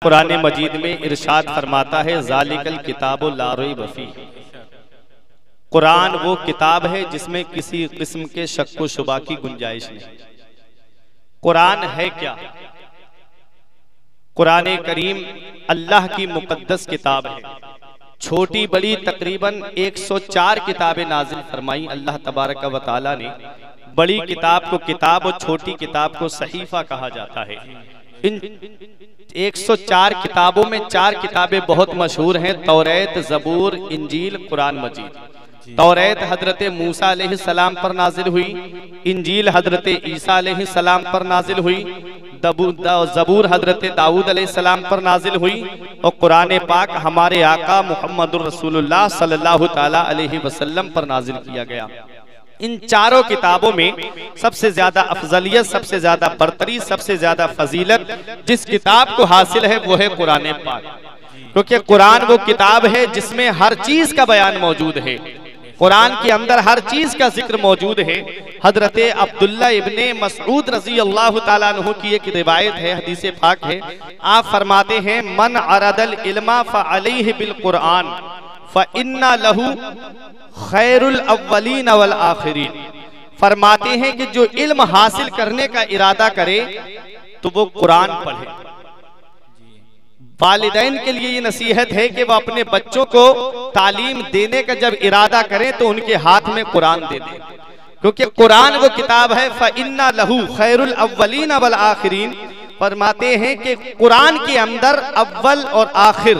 कुरान मजीद में इरशाद फरमाता है ज़ालिकल किताबु ला रैब फीह। कुरान वो किताब है जिसमें किसी किस्म के शक व शुबा की गुंजाइश नहीं। कुरान है क्या? कुरान करीम अल्लाह की मुकद्दस किताब है। छोटी बड़ी तकरीबन 104 किताबें नाजिल फरमाई अल्लाह तबारक व तआला ने। बड़ी किताब को किताब और छोटी किताब को सहीफा कहा जाता है। इन 104 किताबों में 4 किताबें बहुत मशहूर हैं, तौरात, ज़बूर, इंजील, कुरान मजीद। तौरात हजरत मूसा अलैहिस्सलाम पर नाजिल हुई, इंजील हजरत ईसा अलैहिस्सलाम पर नाजिल हुई, ज़बूर हजरत दाऊद अलैहिस्सलाम पर नाजिल हुई और कुरान पाक हमारे आका मुहम्मदुर रसूलुल्लाह सल्लल्लाहु ताला अलैहि वसल्लम पर नाजिल किया गया। इन चारों किताबों में सबसे ज्यादा अफजलियत, सबसे ज्यादा बरतरी, सबसे ज्यादा फजीलत जिस किताब को हासिल है वो है कुरान पाक, क्योंकि कुरान वो किताब है जिसमें हर चीज का बयान मौजूद है। कुरान के अंदर हर चीज का जिक्र मौजूद है। हजरत अब्दुल्ला इब्ने मसऊद रजी अल्लाह ताला अन्हु की एक रिवायत है, हदीस पाक है। आप फरमाते हैं मन अरदल इल्मा फअलैहि बिल कुरान फइन्ना लहू खैरुल अव्वलीन वल आखिरीन। फरमाते हैं कि जो इल्म हासिल करने का इरादा करे तो वो कुरान पढ़े। वालिदैन के लिए ये नसीहत है कि वह अपने बच्चों को तालीम देने का जब इरादा करें तो उनके हाथ में कुरान दे दें, क्योंकि कुरान वो किताब है फइन्ना लहू खैरुल अव्वलीन वल आखिरीन। फरमाते हैं कि कुरान के अंदर अव्वल और आखिर,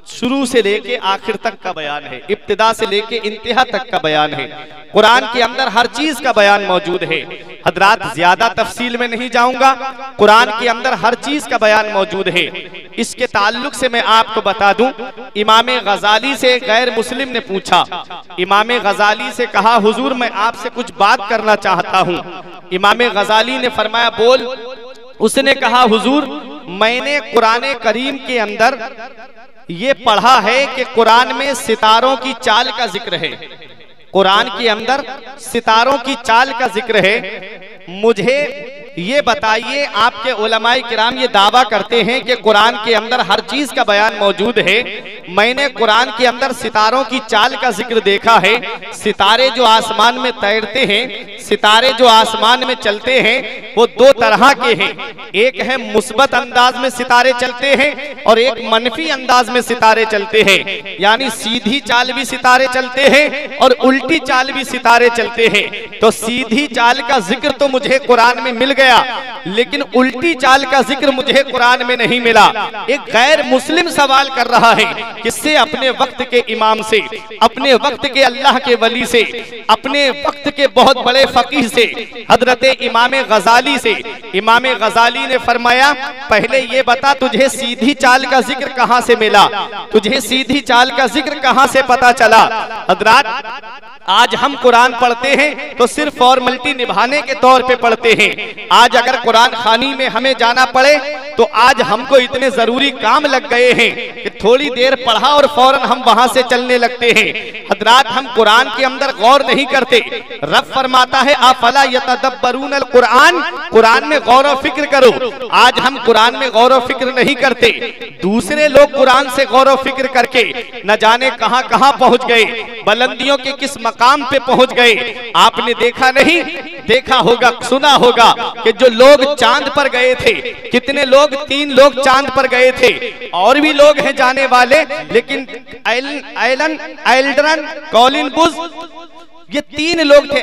शुरू से लेके आखिर तक का बयान है, इब्तिदा से लेके इंतहा तक का बयान है। कुरान के अंदर हर चीज का बयान मौजूद है। हजरात ज्यादा तफसील में नहीं जाऊंगा, कुरान के अंदर हर चीज का बयान मौजूद है। इसके ताल्लुक से मैं आपको बता दूं, इमाम गजाली से गैर मुस्लिम ने पूछा, इमाम गजाली से कहा हुजूर मैं आपसे कुछ बात करना चाहता हूं। इमाम गजाली ने फरमाया बोल। उसने कहा हुजूर मैंने कुरान करीम के अंदर ये पढ़ा है कि कुरान में सितारों की चाल का जिक्र है। कुरान के अंदर सितारों की चाल का जिक्र है। मुझे ये बताइए, आपके उलमाए किराम ये दावा करते हैं कि कुरान के अंदर हर चीज का बयान मौजूद है। मैंने कुरान के अंदर सितारों की चाल का जिक्र देखा है। सितारे जो आसमान में तैरते हैं, सितारे जो आसमान में चलते हैं, वो दो तरह के हैं। एक है मुस्बत अंदाज में सितारे चलते हैं और एक मनफी अंदाज में सितारे चलते हैं। यानी सीधी चाल भी सितारे चलते हैं और उल्टी चाल भी सितारे चलते हैं। तो सीधी चाल का जिक्र तो मुझे कुरान में मिल गया, लेकिन उल्टी चाल का जिक्र मुझे कुरान में नहीं मिला। एक गैर मुस्लिम सवाल कर रहा है, किससे? अपने वक्त के इमाम से, अपने वक्त के अल्लाह के वली से, अपने वक्त के बहुत बड़े फकीह से, हजरत इमाम गजाली से। इमाम गजाली ने फरमाया पहले ये बता तुझे सीधी चाल का जिक्र कहां से मिला, तुझे सीधी चाल का जिक्र कहां से पता चला? हजरात आज हम कुरान पढ़ते हैं तो सिर्फ फॉर्मेलिटी निभाने के तौर पे पढ़ते हैं। आज अगर कुरान खानी में हमें जाना पड़े तो आज हमको इतने जरूरी काम लग गए हैं कि थोड़ी देर पढ़ा और फौरन हम वहां से चलने लगते हैं। हजरात हम कुरान के अंदर गौर नहीं करते। रब फरमाता है अफला यतदब्बरून अल कुरान, कुरान में गौर और फिक्र करो। आज हम कुरान में गौर और फिक्र नहीं करते। दूसरे लोग कुरान से गौर और फिक्र करके न जाने कहां कहां पहुंच गए, बुलंदियों के किस मकाम पे पहुंच गए। आपने देखा नहीं, देखा होगा, सुना होगा कि जो लोग चांद पर गए थे, कितने लोग, 3 लोग चांद पर गए थे। और भी लोग हैं जाने वाले, लेकिन एल्ड्रन, कॉलिन बुश, ये 3 लोग थे।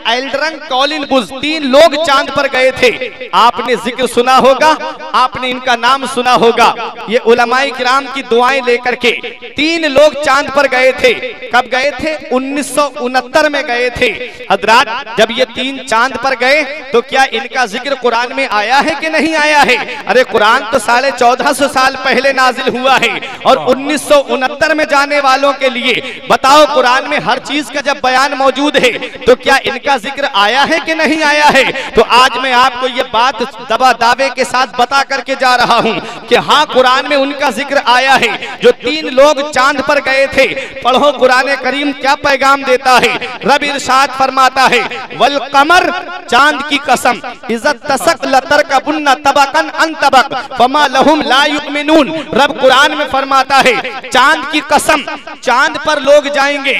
एल्ड्रन, कॉलिन बुश, 3 लोग चांद पर गए थे। आपने जिक्र सुना होगा, आपने इनका नाम सुना होगा। ये उलमाए किराम की दुआएं लेकर के 3 लोग चांद पर गए थे। कब गए थे? 1969 में गए थे। हजरात जब ये 3 चांद पर गए तो क्या इनका जिक्र कुरान में आया है कि नहीं आया है? अरे कुरान तो 1450 साल पहले नाजिल हुआ है और 1969 में जाने वालों के लिए बताओ कुरान में हर चीज का जब बयान बयान मौजूद है, तो क्या इनका जिक्र आया है कि नहीं आया है? तो आज मैं आपको ये बात दबा दावे के साथ बता करके जा रहा हूं कि हाँ, कुरान में उनका जिक्र आया है जो 3 लोग चांद पर गए थे। पढ़ो कुरान करीम क्या पैगाम देता है। रब इरशाद फरमाता है, वल कमर, चांद की कसम, इज़्ज़त तसक लतरकबुन्ना तबकन अन तबक फमा लहुम ला युमिनून। रब कुरान में फरमाता है, चांद की कसम, चांद पर लोग जाएंगे,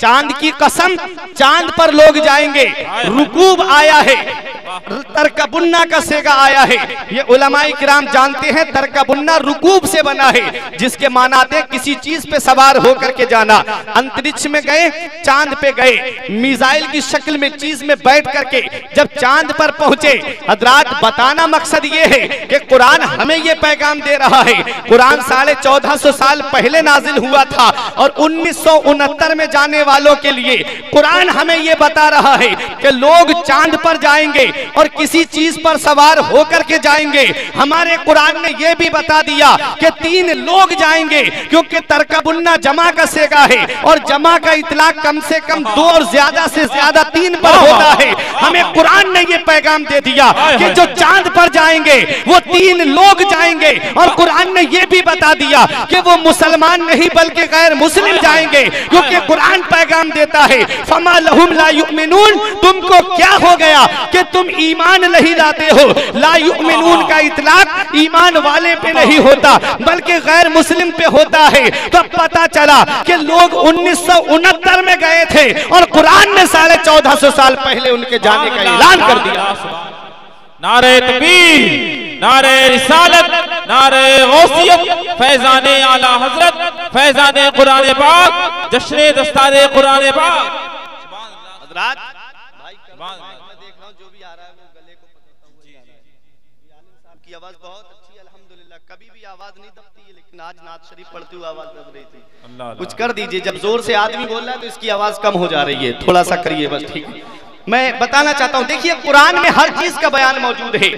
चांद की कसम, चांद पर लोग जाएंगे। रुकूब आया है, तरकबुन्ना का सेगा आया है। ये उलमाए किराम जानते हैं तरकबुन्ना रुकूब से बना है, जिसके मानाते किसी चीज पे सवार होकर के जाना। अंतरिक्ष में गए, चांद पे गए, मिसाइल की शक्ल में चीज में बैठ करके जब चांद पर पहुंचे। हजरात, बताना मकसद ये है कि कुरान हमें ये पैगाम दे रहा है। कुरान 1450 साल पहले नाजिल हुआ था और 1969 में जाने वालों के लिए कुरान हमें ये बता रहा है कि लोग चांद पर जाएंगे और किसी चीज पर सवार होकर के जाएंगे। हमारे कुरान ने यह भी बता दिया कि 3 लोग जाएंगे, क्योंकि तरकबुन्ना जमा का सेगा है और जमा का इतलाक कम से कम 2 और ज्यादा से ज्यादा 3 पर होता है। हमें कुरान ने यह पैगाम दे दिया कि जो चांद पर जाएंगे वो 3 लोग जाएंगे, और कुरान ने यह भी बता दिया कि वो मुसलमान नहीं बल्कि गैर मुस्लिम जाएंगे, क्योंकि कुरान पैगाम देता है, फमा लहुम ला युमिनून, तुमको क्या हो गया कि तुम ईमान नहीं लाते हो। ला युमिनून का इतलाक ईमान वाले पे नहीं होता बल्कि गैर मुस्लिम पे होता है। तो पता चला कि लोग 1969 में गए थे और कुरान ने 1450 साल पहले उनके जाने का ऐलान कर दिया। नारे तकबीर, नारे रिसालत, नारे गौसियत, फैजाने आला हजरत, फैजाने कुरान पाक, जश्न दस्तारे कुरान पाक। हजरात, मैं देख रहा हूं जो भी आ रहा है वो गले को पकड़ता हुआ जा रहा है। आलिम साहब की आवाज बहुत अच्छी है, अल्हम्दुलिल्लाह। कभी भी आवाज नहीं दबती है, लेकिन आज नात शरीफ पढ़ते हुए आवाज दब रही थी। कुछ कर दीजिए, जब जोर से आदमी बोल रहा है तो इसकी आवाज कम हो जा रही है, थोड़ा सा करिए बस, ठीक है। मैं बताना चाहता हूं, देखिए कुरान में हर चीज का बयान मौजूद है।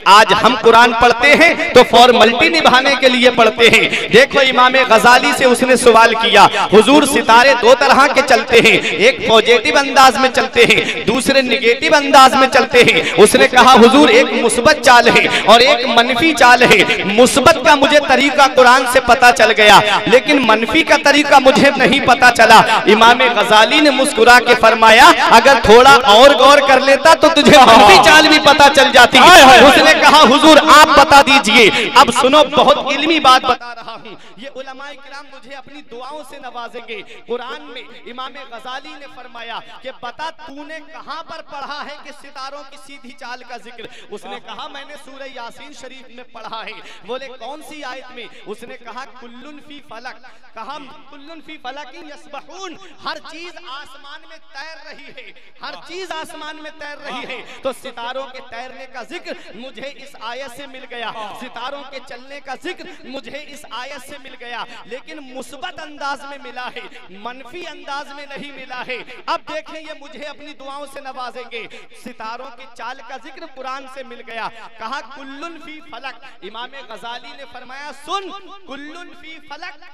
आज हम कुरान पढ़ते हैं तो फॉर्मेलिटी निभाने के लिए पढ़ते हैं। देखो इमाम गजाली से उसने सवाल किया, हुजूर सितारे 2 तरह के चलते हैं, एक पॉजिटिव अंदाज में चलते हैं, दूसरे निगेटिव अंदाज में चलते हैं। उसने कहा हुजूर एक मुस्बत चाल है और एक मनफी चाल है। मुस्बत का मुझे तरीका कुरान से पता चल गया, लेकिन मनफी का तरीका मुझे नहीं पता चला। इमाम गजाली ने मुस्कुरा के फरमाया, अगर थोड़ा और गौर कर लेता तो तुझे मनफी चाल भी पता चल जाती। उसने कहा हुजूर आप बता दीजिए। अब सुनो, बहुत इल्मी बात बता रहा हूँ, ये उलमाए किराम मुझे अपनी दुआओं से नवाजेंगे। कुरान में इमाम गजाली ने फरमाया कि बता तूने कहां पर पढ़ा है कि सितारों की सीधी चाल का जिक्र। उसने कहा मैंने सूरह यासीन शरीफ में पढ़ा है। बोले कौन सी आयत में? उसने कहा कुल्लुन फी फलक, कहा कुल्लुन फी फलकिन यस्बहून, हर चीज आसमान में तैर रही है, हर चीज आसमान में तैर रही है। तो सितारों के तैरने का जिक्र मुझे इस आयत से मिल गया, सितारों के चलने का जिक्र मुझे इस आयत से मिल गया, लेकिन मुस्बत अंदाज में मिला है, मनफी अंदाज में नहीं मिला है। अब देखें, ये मुझे अपनी दुआओं से नवाजेंगे। सितारों की चाल का जिक्र कुरान से मिल गया, कहा कुल्लुन फी फलक। इमाम गजाली ने फरमाया सुन, कुल्लुन फी फलक,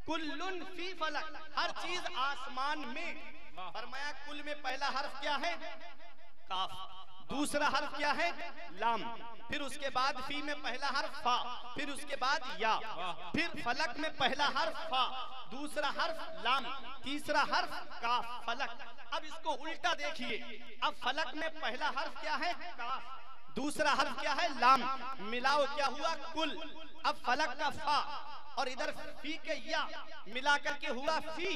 कुल्लुन फी फलक, हर चीज आसमान में। फरमाया कुल में पहला हर्फ क्या है? काफ। दूसरा हर्फ क्या है? लाम। फिर उसके बाद फी में पहला हर्फ फा, फिर उसके बाद या, फिर फलक में पहला हर्फ फा, दूसरा हर्फ लाम, तीसरा हर्फ काफ, फलक। अब इसको उल्टा देखिए, अब फलक में पहला हर्फ क्या है? काफ, दूसरा हर्फ क्या है? लाम, मिलाओ क्या हुआ? कुल। अब फलक का फा और इधर फी के या मिला करके हुआ फी,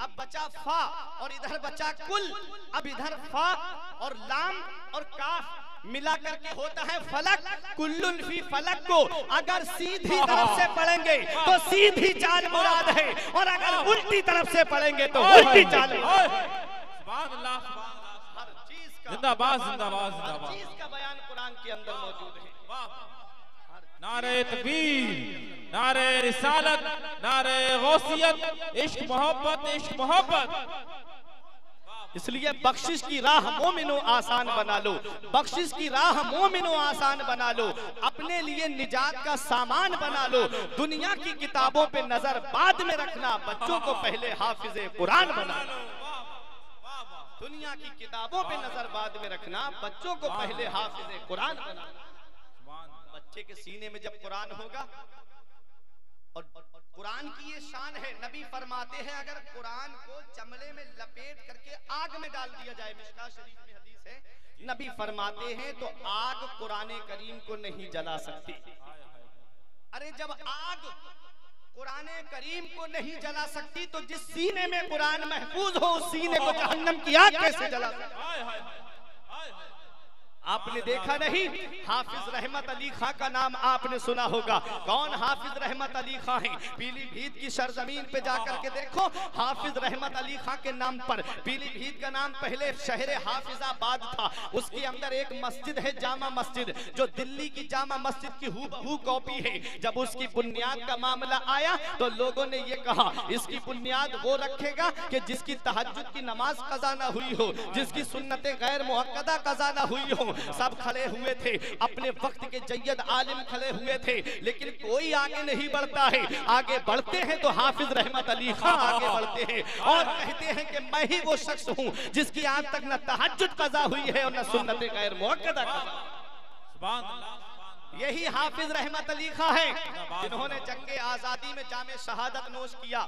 अब बचा फा और इधर बचा कुल। अब इधर फा और लाम और काफ मिला करके होता है फलक। कुल्लुन फी फलक को अगर सीधी तरफ से पढ़ेंगे तो सीधी चाल मुराद है, और अगर उल्टी तरफ से पढ़ेंगे तो उल्टी चाल। जिंदाबाद जिंदाबाद जिंदाबाद। चीज का बयान कुरान के अंदर मौजूद है। नारे तकबीर, नारे रिसालत, नारे गौसियत, इश्क मोहब्बत, इश्क मोहब्बत। इसलिए बख्शिश की राह मोमिनो आसान बना लो, बख्शिश की राह मोमिनो आसान बना लो, अपने लिए निजात का सामान बना लो। दुनिया की किताबों पे नजर बाद में रखना, बच्चों को पहले हाफिज़े कुरान बना लो। दुनिया की किताबों पे नजर बाद में रखना, बच्चों को पहले हाफिज कुरान बनाना। बच्चे के सीने में जब कुरान होगा, और कुरान की ये शान है, नबी फरमाते हैं अगर कुरान को चमड़े में लपेट करके आग में डाल दिया जाए, मिशकात शरीफ में हदीस है, नबी फरमाते हैं तो आग कुरान करीम को नहीं जला सकती। अरे जब आग कुरान करीम को नहीं जला सकती तो जिस सीने में कुरान महफूज हो उस सीने को जहन्नम की आग कैसे जला सकती? आपने देखा नहीं, हाफिज रहमत अली खां का नाम आपने सुना होगा। कौन हाफिज रहमत अली खां हैं? पीलीभीत की सरजमीन पे जाकर के देखो, हाफिज रहमत अली खां के नाम पर, पीलीभीत का नाम पहले शहर हाफिजाबाद था, उसके अंदर एक मस्जिद है जामा मस्जिद, जो दिल्ली की जामा मस्जिद की हूबहू कॉपी है। जब उसकी बुनियाद का मामला आया तो लोगों ने ये कहा इसकी बुनियाद वो रखेगा कि जिसकी तहज्जुद की नमाज कज़ा ना हुई हो, जिसकी सुन्नतें गैर मुअक्कदा कज़ा ना हुई हो। सब खड़े हुए थे, अपने वक्त के जय्यद आलिम खड़े हुए थे, लेकिन कोई आगे नहीं बढ़ता है। आगे बढ़ते हैं तो हाफिज रहमत अली खां आगे बढ़ते हैं और कहते हैं कि मैं ही वो शख्स हूं जिसकी आज तक न तहज्जुद कज़ा हुई है और न सुन्नत गैर मुअक्कदा कज़ा। सुभान अल्लाह। यही हाफिज रहमत अली खां है जिन्होंने जंगे आजादी में जामे शहादत नोश किया,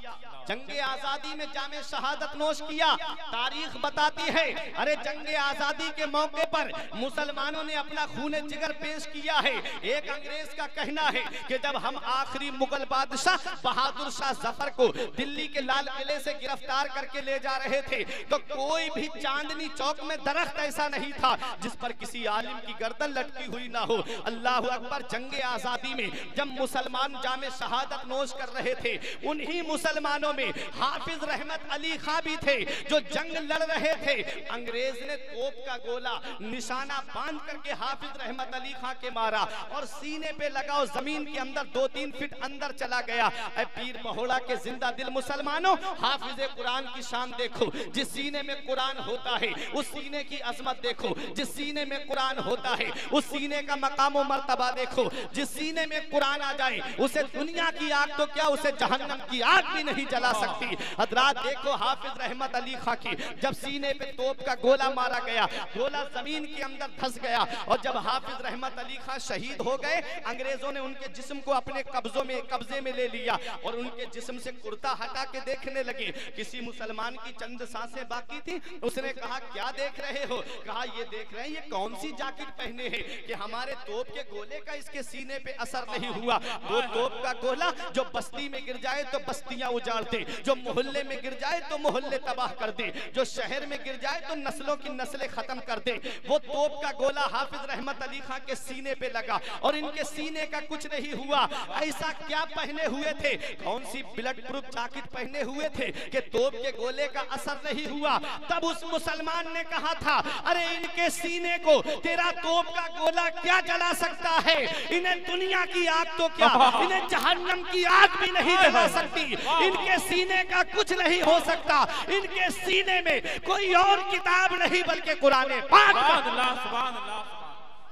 जंगे आजादी में जामे शहादत नोश किया। तारीख बताती है, अरे जंगे आजादी के मौके पर मुसलमानों ने अपना खूने जिगर पेश किया है। एक अंग्रेज का कहना है कि जब हम आखिरी मुगल बादशाह बहादुर शाह जफर को दिल्ली के लाल किले से गिरफ्तार करके ले जा रहे थे तो कोई भी चांदनी चौक में दरख्त ऐसा नहीं था जिस पर किसी आलिम की गर्दन लटकी हुई ना हो। अल्लाह अकबर। जंगे आजादी में जब मुसलमान जामे शहादत नोश कर रहे थे, उन्हीं मुसलमानों में हाफिज रहमत अली खां भी थे जो जंग लड़ रहे थे। अंग्रेज ने तोप का गोला निशाना बांध करके हाफिज रहमत अली खां के मारा और सीने पे लगा और जमीन के अंदर 2-3 फीट अंदर चला गया। ऐ पीर महोड़ा के जिंदा दिल मुसलमानों, हाफिज कुरान की शान देखो। जिस सीने में कुरान होता है उस सीने की अजमत देखो। जिस सीने में कुरान होता है उस सीने का मकाम मर्तबा देखो। जिस सीने में कुरान आ जाए उसे दुनिया की आग तो क्या, उसे जहन्नम की आग भी नहीं जला सकती। हजरात देखो, हाफिज रहमत अली खां की जब सीने पे तोप का गोला मारा गया, गोला जमीन के अंदर धंस गया और जब हाफिज रहमत अली खां शहीद हो गए, अंग्रेजों ने उनके जिस्म को अपने कब्जे में ले लिया और उनके जिस्म से कुर्ता हटा के देखने लगे। किसी मुसलमान की चंद सांसें बाकी थी, उसने कहा क्या देख रहे हो? कहा ये देख रहे हैं ये कौन सी जैकेट पहने हैं कि हमारे तोप के गोले का इसके सीने पे असर नहीं हुआ। वो तोप का गोला जो बस्ती में गिर जाए तो बस्तियां उजाड़ दे, जो मोहल्ले में गिर जाए तो मोहल्ले तबाह कर दे, जो शहर में गिर जाए तो नस्लों की नस्लें खत्म कर दे। वो तोप का गोला हाफिज रहमत अली खां के सीने पे लगा और इनके सीने का कुछ नहीं हुआ। ऐसा क्या पहने हुए थे? कौन सी ब्लड प्रूफ जैकेट पहने हुए थे कि तोप के गोले का असर नहीं हुआ? तब उस मुसलमान ने कहा था, अरे इनके सीने को तेरा तोप का गोला क्या जला सकता है? इन्हें दुनिया की आग तो क्या, इन्हें जहन्नम की आग भी नहीं जला सकती। इनके सीने का कुछ नहीं हो सकता। इनके सीने में कोई और किताब नहीं बल्कि कुरान पाक।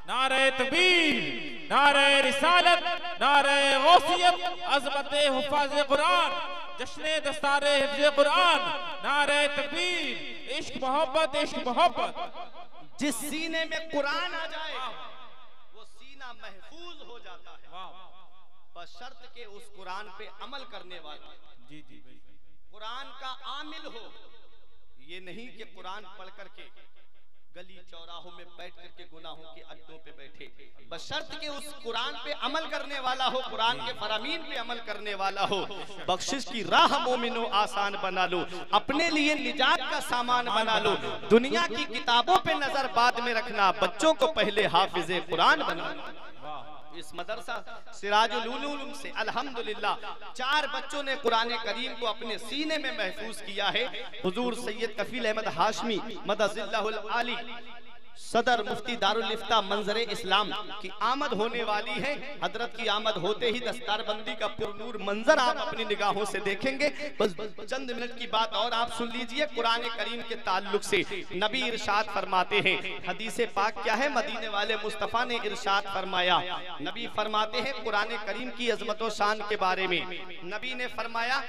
नारे तकबीर, नारे रिसालत, नारे गौसियत, अज़मत हुफ़ाज़ कुरान, जश्न दस्तारे हिफ्ज़ कुरान, नारे तकबीर, इश्क मोहब्बत, इश्क मोहब्बत। जिस सीने में कुरान आ जाए वो सीना महफूज हो जाता है, बशर्त के उस कुरान पे अमल करने वाला जी जी कुरान का आमिल हो। ये नहीं कि कुरान पढ़ करके गली चौराहों में बैठ करके गुनाहों के अड्डों पे बैठे, बशर्त के उस कुरान पे अमल करने वाला हो, कुरान के फरामीन पे अमल करने वाला हो। बख्शिश की राह मोमिनो आसान बना लो, अपने लिए निजात का सामान बना लो। दुनिया की किताबों पे नजर बाद में रखना, बच्चों को पहले हाफिज कुरान बना लो। इस मदरसा सिराजुल उलूम से अल्हम्दुलिल्लाह 4 बच्चों ने कुरान करीम को अपने सीने में महफूज किया है। हुजूर सैयद कफील अहमद हाशमी मदजिल्लाहुल आली सदर मुफ्ती दारुल इफ्ता मंजर इस्लाम की आमद होने वाली है। हजरत की आमद होते ही दस्तारबंदी का पुरनूर मंजर आप अपनी निगाहों से देखेंगे। बस चंद मिनट की बात और आप सुन लीजिए कुरान करीम के ताल्लुक से। नबी इरशाद फरमाते हैं, हदीस पाक क्या है, मदीने वाले मुस्तफ़ा ने इरशाद फरमाया। नबी फरमाते हैं कुरान करीम की अजमत व शान के बारे में, नबी ने फरमाया,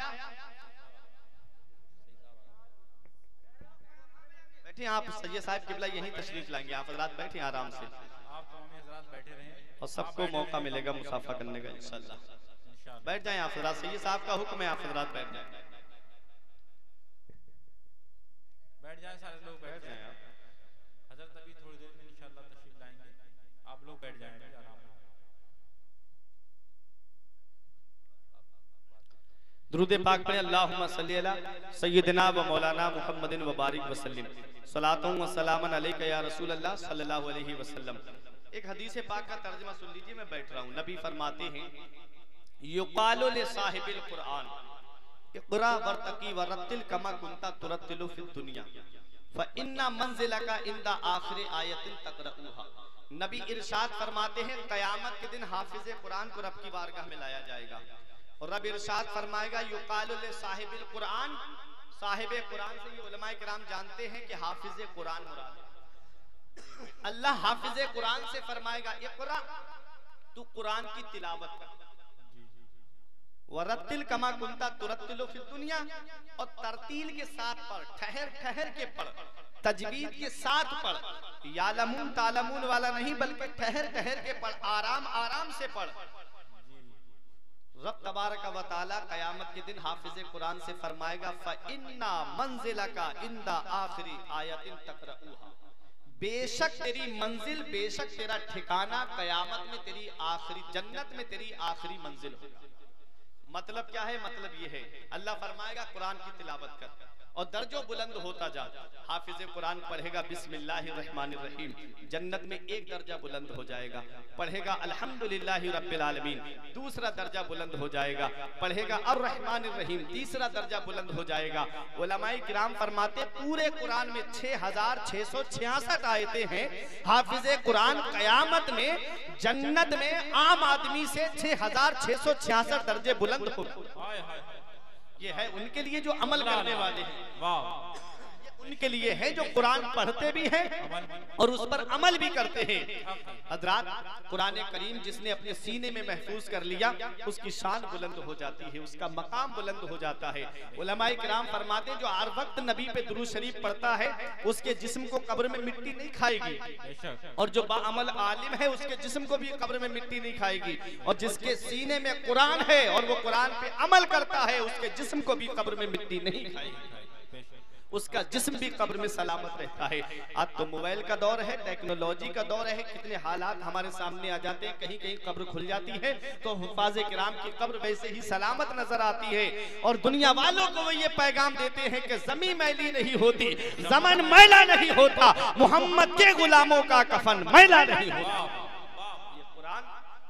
बैठे आप सैयद साहब किबला यहीं तशरीफ लाएंगे, आप हजरात बैठे आराम से, आप तमाम हजरात बैठे रहें और सबको मौका मिलेगा मुसाफा करने का इंशाल्लाह। बैठ जाएं आप हजरात, सैयद साहब का हुक्म है, आप हजरात बैठ जाएं, बैठ जाएं सारे लोग, बैठ जाएं। हजरत अभी थोड़ी देर में इंशाल्लाह तशरीफ लाएंगे, आप लोग बैठ जाएं आराम से। दुरूद पाक पढ़ें, अल्लाहुम्मा सल्ली अला सय्यिदिना व मौलाना मुहम्मदिन व बारिक वसल्लिम, सलातुन व सलामन अलैका या रसूल अल्लाह सल्लल्लाहु अलैहि वसल्लम। एक हदीस पाक का तर्जुमा सुन लीजिए, मैं बैठ रहा हूँ। नबी फरमाते हैं, युकालु ले साहिबिल कुरान इक़रा वरतकी वरत्तिल कमा कुंता तुरत्तिलु फिद दुनिया फ इन्ना मंजिलका इंदा आखिर आयतिन तक़रऊहा। नबी इरशाद फरमाते हैं, क़यामत के दिन हाफिज़ कुरान को रब की बारगाह में लाया जाएगा और रब इरशाद फरमाएगा, युकालु ले साहिबिल कुरान, साहिब कुरान से ये उलमाए किराम जानते हैं कि हाफिज़ कुरान मुराद है। अल्लाह हाफिज़ कुरान से फरमाएगा, इक़रा, तू कुरान की तिलावत कर, वरत्तिल कमा कुंता तुरत्तिलु फिद दुनिया, और तरतील के साथ पढ़, ठहर ठहर के पढ़, तजवीद के साथ पढ़, यालमून तालमून वाला नहीं बल्कि ठहर ठहर के पढ़, आराम आराम से पढ़। रब तबारक व तआला क़यामत के दिन हाफिज़ कुरान से फरमाएगा, फ़इन्ना मंज़िलका इंदा आखिरी आयतिन तक़रऊहा, बेशक तेरी मंजिल, बेशक तेरा ठिकाना क़यामत में तेरी आखिरी, जन्नत में तेरी आखिरी मंजिल होगा। मतलब क्या है? मतलब ये है, अल्लाह फरमाएगा कुरान की तिलावत कर और दर्जों बुलंद होता जा। हाफिज़ कुरान पढ़ेगा बिस्मिल्लाहिर्रहमानिर्रहीम, जन्नत में एक दर्जा बुलंद हो जाएगा। पढ़ेगा अल्हम्दुलिल्लाहि रब्बिल आलमीन, दूसरा दर्जा बुलंद हो जाएगा। पढ़ेगा अर्रहमानिर्रहीम, तीसरा दर्जा बुलंद हो जाएगा। उलमाए किराम फरमाते, पूरे कुरान में 6666 आयतें हैं। हाफिज़ कुरान क़यामत में जन्नत में आम आदमी से 6666 दर्जे बुलंद हो। ये है उनके लिए जो अमल करने वाले हैं, वाह, उनके लिए है जो कुरान पढ़ते भी हैं और उस पर अमल भी करते हैं। हजरात, कुरान करीम जिसने अपने सीने में महफूज कर लिया, उसकी शान बुलंद हो जाती है, उसका मकाम बुलंद हो जाता है। उलमाए किराम फरमाते, जो हर वक्त नबी पे दुरूद शरीफ पढ़ता है, उसके जिस्म को कब्र में मिट्टी नहीं खाएगी, और जो बाअमल आलिम है उसके जिस्म को भी कब्र में मिट्टी नहीं खाएगी। और जिसके सीने में कुरान है और वो कुरान पे अमल करता है, उसके जिस्म को भी कब्र में मिट्टी नहीं खाएगी, उसका जिस्म भी कब्र में सलामत रहता है। आज तो मोबाइल का दौर है, टेक्नोलॉजी का दौर है, कितने हालात हमारे सामने आ जाते हैं। कहीं कहीं कब्र खुल जाती है तो हुफ़ाज़े किराम की कब्र वैसे ही सलामत नजर आती है, और दुनिया वालों को वो ये पैगाम देते हैं कि ज़मीन मैली नहीं होती, ज़मन मैला नहीं होता, मोहम्मद के गुलामों का कफन मैला नहीं होता। ये कुरान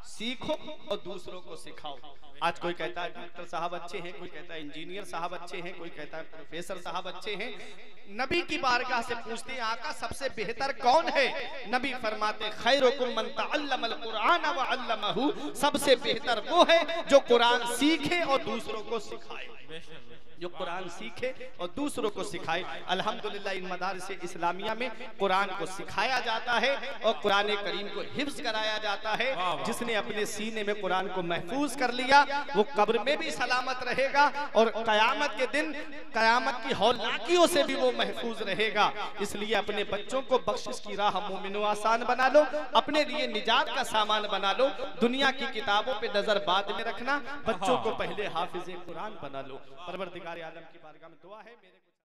सीखो और दूसरों को सिखाओ। आज कोई कहता है डॉक्टर साहब अच्छे हैं, कोई कहता है इंजीनियर साहब अच्छे हैं, कोई कहता है प्रोफेसर साहब अच्छे हैं। नबी की बारगाह से पूछते हैं, आका सबसे बेहतर कौन है? नबी फरमाते, खैरुकुम मन तअल्लमल कुरान व अल्लमहु, सबसे बेहतर वो है जो कुरान सीखे और दूसरों को सिखाए, जो कुरान सीखे और दूसरों को सिखाए। अल्हम्दुलिल्लाह इन मदारिस इस्लामिया में कुरान को सिखाया जाता है और कुरान करीम को हिफ्ज कराया जाता है। जिसने अपने सीने में कुरान को महफूज कर लिया, वो कब्र में भी सलामत रहेगा और कयामत के दिन कयामत की हौलनाकियों से भी वो महफूज रहेगा। इसलिए अपने बच्चों को बख्शिश की राह मोमिनो आसान बना लो, अपने लिए निजात का सामान बना लो। दुनिया की किताबों पे नजर बाद में रखना, बच्चों को पहले हाफिज कुरान बना लो। परवरदिगार आलम की बारगाह में दुआ है मेरे